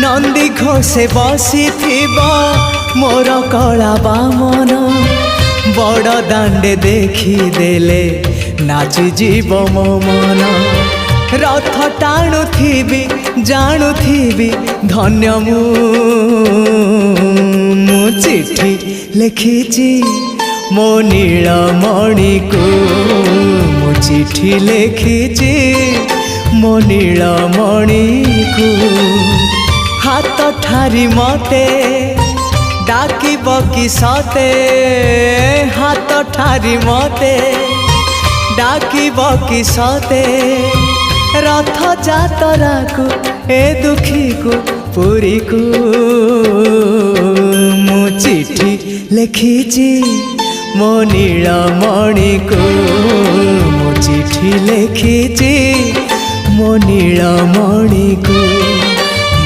नंदी घोषे बसी मोर कला बामन बड़ दांडे देखिदेले नाची जीव मो मन रथ टाणुथिबी जाणुथिबी धन्य मु चिट्ठी लिखिची मो नीलमणि को मु चिट्ठी लिखिची मो नीलमणि को हाथ ठारी मते डाकिब कि सते हाथ ठारी मते डाकिब कि सते रथ जातरा को ए दुखी को पुरी को मु चिट्ठी लिखिची मो नीलमणि को मु चिट्ठी लिखिची मो नीलमणि को।